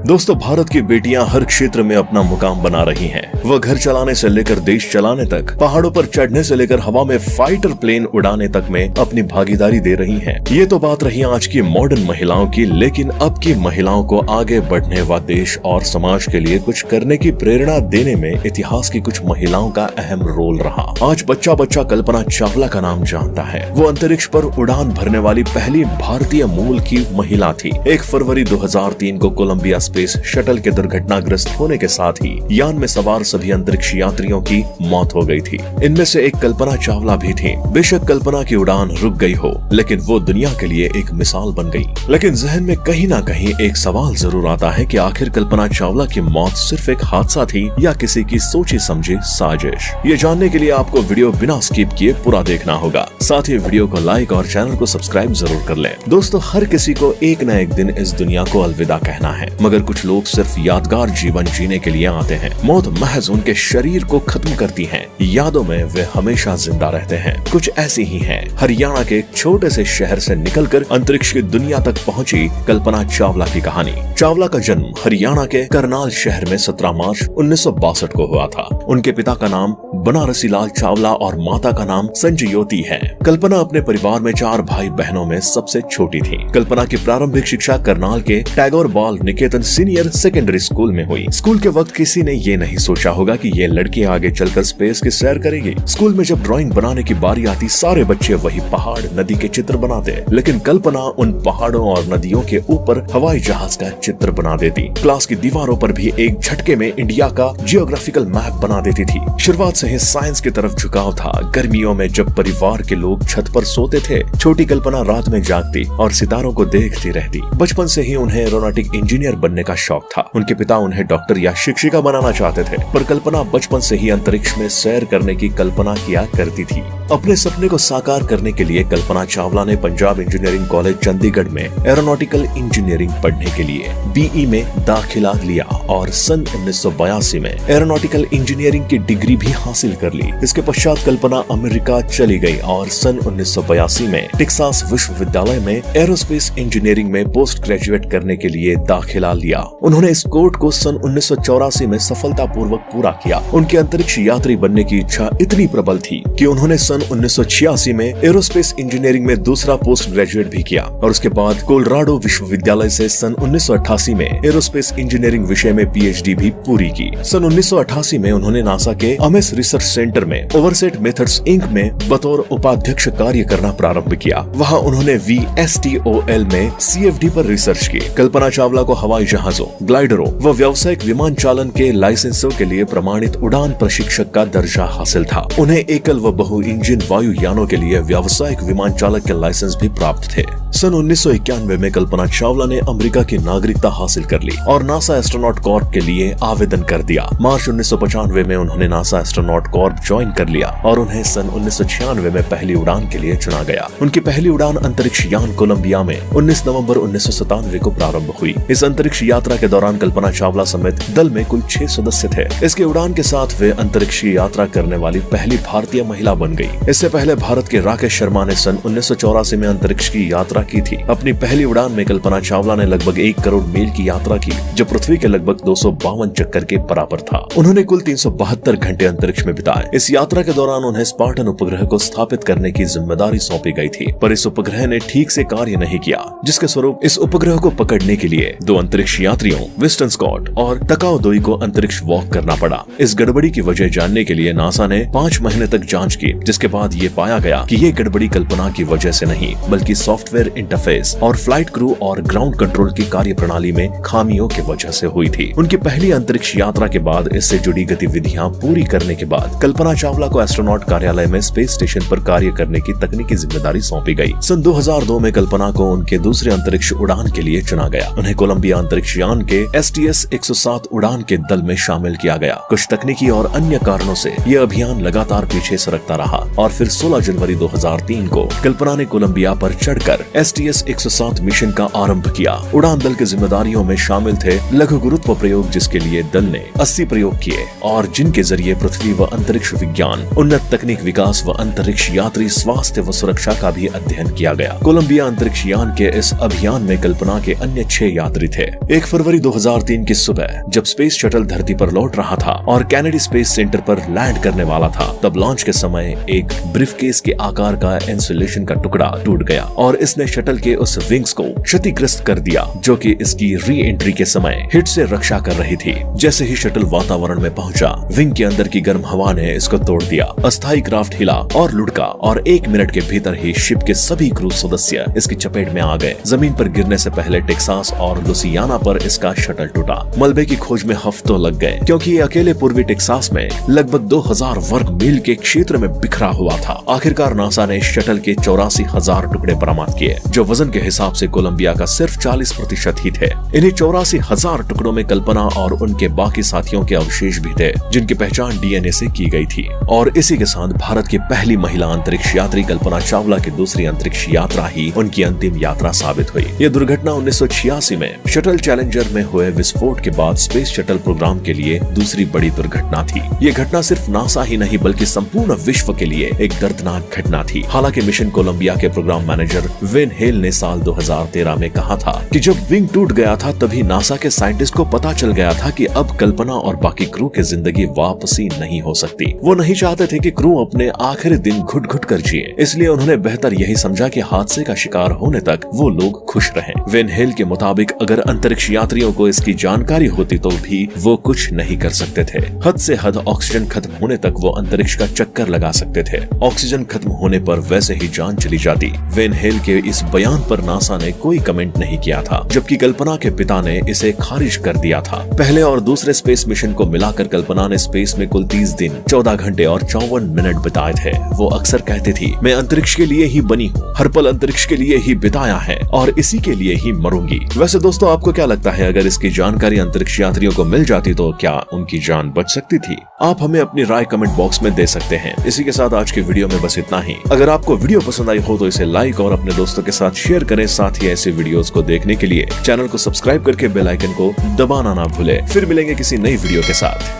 दोस्तों, भारत की बेटियां हर क्षेत्र में अपना मुकाम बना रही हैं। वह घर चलाने से लेकर देश चलाने तक, पहाड़ों पर चढ़ने से लेकर हवा में फाइटर प्लेन उड़ाने तक में अपनी भागीदारी दे रही हैं। ये तो बात रही आज की मॉडर्न महिलाओं की, लेकिन अब की महिलाओं को आगे बढ़ने व देश और समाज के लिए कुछ करने की प्रेरणा देने में इतिहास की कुछ महिलाओं का अहम रोल रहा। आज बच्चा बच्चा कल्पना चावला का नाम जानता है। वो अंतरिक्ष पर उड़ान भरने वाली पहली भारतीय मूल की महिला थी। 1 फरवरी 2003 को कोलंबिया स्पेस शटल के दुर्घटनाग्रस्त होने के साथ ही यान में सवार सभी अंतरिक्ष यात्रियों की मौत हो गई थी। इनमें से एक कल्पना चावला भी थी। बेशक कल्पना की उड़ान रुक गई हो, लेकिन वो दुनिया के लिए एक मिसाल बन गई। लेकिन जहन में कहीं ना कहीं एक सवाल जरूर आता है कि आखिर कल्पना चावला की मौत सिर्फ एक हादसा थी या किसी की सोची समझी साजिश। ये जानने के लिए आपको वीडियो बिना स्किप किए पूरा देखना होगा। साथ ही वीडियो को लाइक और चैनल को सब्सक्राइब जरूर कर लें। दोस्तों, हर किसी को एक न एक दिन इस दुनिया को अलविदा कहना है, मगर कुछ लोग सिर्फ यादगार जीवन जीने के लिए आते हैं। मौत महज उनके शरीर को खत्म करती है, यादों में वे हमेशा जिंदा रहते हैं। कुछ ऐसी ही है हरियाणा के एक छोटे से शहर से निकलकर अंतरिक्ष की दुनिया तक पहुंची कल्पना चावला की कहानी। चावला का जन्म हरियाणा के करनाल शहर में 17 मार्च 1962 को हुआ था। उनके पिता का नाम बनारसी लाल चावला और माता का नाम संजयोती है। कल्पना अपने परिवार में 4 भाई बहनों में सबसे छोटी थी। कल्पना की प्रारंभिक शिक्षा करनाल के टैगोर बाल निकेतन सीनियर सेकेंडरी स्कूल में हुई। स्कूल के वक्त किसी ने ये नहीं सोचा होगा कि ये लड़की आगे चलकर स्पेस की सैर करेगी। स्कूल में जब ड्राइंग बनाने की बारी आती, सारे बच्चे वही पहाड़ नदी के चित्र बनाते, लेकिन कल्पना उन पहाड़ों और नदियों के ऊपर हवाई जहाज का चित्र बना देती। क्लास की दीवारों पर भी एक झटके में इंडिया का जियोग्राफिकल मैप बना देती थी। शुरुआत से ही साइंस की तरफ झुकाव था। गर्मियों में जब परिवार के लोग छत पर सोते थे, छोटी कल्पना रात में जागती और सितारों को देखती रहती। बचपन से ही उन्हें एरोनॉटिक इंजीनियर बनने का शौक था। उनके पिता उन्हें डॉक्टर या शिक्षिका बनाना चाहते थे, पर कल्पना बचपन से ही अंतरिक्ष में सैर करने की कल्पना किया करती थी। अपने सपने को साकार करने के लिए कल्पना चावला ने पंजाब इंजीनियरिंग कॉलेज चंडीगढ़ में एरोनॉटिकल इंजीनियरिंग पढ़ने के लिए बीई में दाखिला लिया और सन 1982 में एरोनॉटिकल इंजीनियरिंग की डिग्री भी हासिल कर ली। इसके पश्चात कल्पना अमेरिका चली गई और सन 1982 में टेक्सास विश्वविद्यालय में एरोस्पेस इंजीनियरिंग में पोस्ट ग्रेजुएट करने के लिए दाखिला लिया। उन्होंने इस कोर्स को सन 1984 में सफलतापूर्वक पूरा किया। उनकी अंतरिक्ष यात्री बनने की इच्छा इतनी प्रबल थी कि उन्होंने सन 1986 में एरोस्पेस इंजीनियरिंग में दूसरा पोस्ट ग्रेजुएट भी किया और उसके बाद कोलोराडो विश्वविद्यालय से सन 1988 में एरोस्पेस इंजीनियरिंग विषय में पीएचडी भी पूरी की। सन 1988 में उन्होंने नासा के अमेस रिसर्च सेंटर में ओवरसेट मेथड्स इंक में बतौर उपाध्यक्ष कार्य करना प्रारंभ किया। वहां उन्होंने VSTOL में CFD पर रिसर्च की। कल्पना चावला को हवाई जहाजों, ग्लाइडरों व व्यावसायिक विमान चालन के लाइसेंसों के लिए प्रमाणित उड़ान प्रशिक्षक का दर्जा हासिल था। उन्हें एकल व बहु इंजन वायुयानों के लिए व्यावसायिक विमान चालक के लाइसेंस भी प्राप्त थे। सन 1991 में कल्पना चावला ने अमेरिका की नागरिकता हासिल कर ली और नासा एस्ट्रोनॉट कॉर्प के लिए आवेदन कर दिया। मार्च 1995 में उन्होंने नासा एस्ट्रोनॉट कॉर्प ज्वाइन कर लिया और उन्हें सन 1996 में पहली उड़ान के लिए चुना गया। उनकी पहली उड़ान अंतरिक्ष यान कोलंबिया में 19 नवंबर 1997 को प्रारंभ हुई। इस अंतरिक्ष यात्रा के दौरान कल्पना चावला समेत दल में कुल 6 सदस्य थे। इसके उड़ान के साथ वे अंतरिक्ष यात्रा करने वाली पहली भारतीय महिला बन गई। इससे पहले भारत के राकेश शर्मा ने सन 1984 में अंतरिक्ष की यात्रा की थी। अपनी पहली उड़ान में कल्पना चावला ने लगभग 1 करोड़ मील की यात्रा की, जो पृथ्वी के लगभग 252 चक्कर के बराबर था। उन्होंने कुल 372 घंटे अंतरिक्ष में बिताए। इस यात्रा के दौरान उन्हें स्पार्टन उपग्रह को स्थापित करने की जिम्मेदारी सौंपी गई थी, पर इस उपग्रह ने ठीक से कार्य नहीं किया, जिसके स्वरूप इस उपग्रह को पकड़ने के लिए 2 अंतरिक्ष यात्रियों विस्टन स्कॉट और तकाओ दोई को अंतरिक्ष वॉक करना पड़ा। इस गड़बड़ी की वजह जानने के लिए नासा ने 5 महीने तक जांच की, जिसके बाद ये पाया गया कि ये गड़बड़ी कल्पना की वजह से नहीं, बल्कि सॉफ्टवेयर इंटरफेस और फ्लाइट क्रू और ग्राउंड कंट्रोल की कार्यप्रणाली में खामियों की वजह से हुई थी। उनकी पहली अंतरिक्ष यात्रा के बाद इससे जुड़ी गतिविधियां पूरी करने के बाद कल्पना चावला को एस्ट्रोनॉट कार्यालय में स्पेस स्टेशन पर कार्य करने की तकनीकी जिम्मेदारी सौंपी गई। सन 2002 में कल्पना को उनके दूसरे अंतरिक्ष उड़ान के लिए चुना गया। उन्हें कोलंबिया अंतरिक्ष यान के STS-107 उड़ान के दल में शामिल किया गया। कुछ तकनीकी और अन्य कारणों से यह अभियान लगातार पीछे सरकता रहा और फिर 16 जनवरी 2003 को कल्पना ने कोलंबिया पर चढ़कर STS 107 मिशन का आरंभ किया। उड़ान दल की जिम्मेदारियों में शामिल थे लघु गुरुत्व प्रयोग, जिसके लिए दल ने 80 प्रयोग किए और जिनके जरिए पृथ्वी व अंतरिक्ष विज्ञान, उन्नत तकनीक विकास व अंतरिक्ष यात्री स्वास्थ्य व सुरक्षा का भी अध्ययन किया गया। कोलंबिया अंतरिक्ष यान के इस अभियान में कल्पना के अन्य 6 यात्री थे। 1 फरवरी 2003 की सुबह जब स्पेस शटल धरती पर लौट रहा था और कैनेडी स्पेस सेंटर पर लैंड करने वाला था, तब लॉन्च के समय एक ब्रीफकेस के आकार का इंसुलेशन का टुकड़ा टूट गया और इसने शटल के उस विंग्स को क्षतिग्रस्त कर दिया जो कि इसकी री एंट्री के समय हिट से रक्षा कर रही थी। जैसे ही शटल वातावरण में पहुंचा, विंग के अंदर की गर्म हवा ने इसको तोड़ दिया। अस्थायी क्राफ्ट हिला और लुढ़का और 1 मिनट के भीतर ही शिप के सभी क्रू सदस्य इसकी चपेट में आ गए। जमीन पर गिरने से पहले टेक्सास और लुसियाना पर इसका शटल टूटा। मलबे की खोज में हफ्तों लग गए क्योंकि ये अकेले पूर्वी टेक्सास में लगभग 2000 वर्ग मील के क्षेत्र में बिखरा हुआ था। आखिरकार नासा ने शटल के 84,000 टुकड़े बरामद किए, जो वजन के हिसाब से कोलंबिया का सिर्फ 40% ही थे। इन्हीं 84,000 टुकड़ों में कल्पना और उनके बाकी साथियों के अवशेष भी थे, जिनकी पहचान डीएनए से की गई थी। और इसी के साथ भारत की पहली महिला अंतरिक्ष यात्री कल्पना चावला की दूसरी अंतरिक्ष यात्रा ही उनकी अंतिम यात्रा साबित हुई। यह दुर्घटना 1986 में शटल चैलेंजर में हुए विस्फोट के बाद स्पेस शटल प्रोग्राम के लिए दूसरी बड़ी दुर्घटना थी। ये घटना सिर्फ नासा ही नहीं बल्कि संपूर्ण विश्व के लिए एक दर्दनाक घटना थी। हालांकि मिशन कोलंबिया के प्रोग्राम मैनेजर वेन हेल ने साल 2013 में कहा था कि जब विंग टूट गया था तभी नासा के साइंटिस्ट को पता चल गया था कि अब कल्पना और बाकी क्रू की जिंदगी वापसी नहीं हो सकती। वो नहीं चाहते थे कि क्रू अपने आखिरी दिन घुट घुट कर जिए, इसलिए उन्होंने बेहतर यही समझा कि हादसे का शिकार होने तक वो लोग खुश रहें। वेन हेल के मुताबिक अगर अंतरिक्ष यात्रियों को इसकी जानकारी होती तो भी वो कुछ नहीं कर सकते थे। हद से हद ऑक्सीजन खत्म होने तक वो अंतरिक्ष का चक्कर लगा सकते थे। ऑक्सीजन खत्म होने पर वैसे ही जान चली जाती। वेन हेल के इस बयान पर नासा ने कोई कमेंट नहीं किया था, जबकि कल्पना के पिता ने इसे खारिज कर दिया था। पहले और दूसरे स्पेस मिशन को मिलाकर कल्पना ने स्पेस में कुल 30 दिन 14 घंटे और 54 मिनट बिताए थे। वो अक्सर कहती थी, मैं अंतरिक्ष के लिए ही बनी हूँ, हर पल अंतरिक्ष के लिए ही बिताया है और इसी के लिए ही मरूंगी। वैसे दोस्तों, आपको क्या लगता है, अगर इसकी जानकारी अंतरिक्ष यात्रियों को मिल जाती तो क्या उनकी जान बच सकती थी? आप हमें अपनी राय कमेंट बॉक्स में दे सकते हैं। इसी के साथ आज की वीडियो में बस इतना ही। अगर आपको वीडियो पसंद आई हो तो इसे लाइक और अपने दोस्तों के साथ शेयर करें। साथ ही ऐसे वीडियोस को देखने के लिए चैनल को सब्सक्राइब करके बेल आइकन को दबाना ना भूलें। फिर मिलेंगे किसी नई वीडियो के साथ।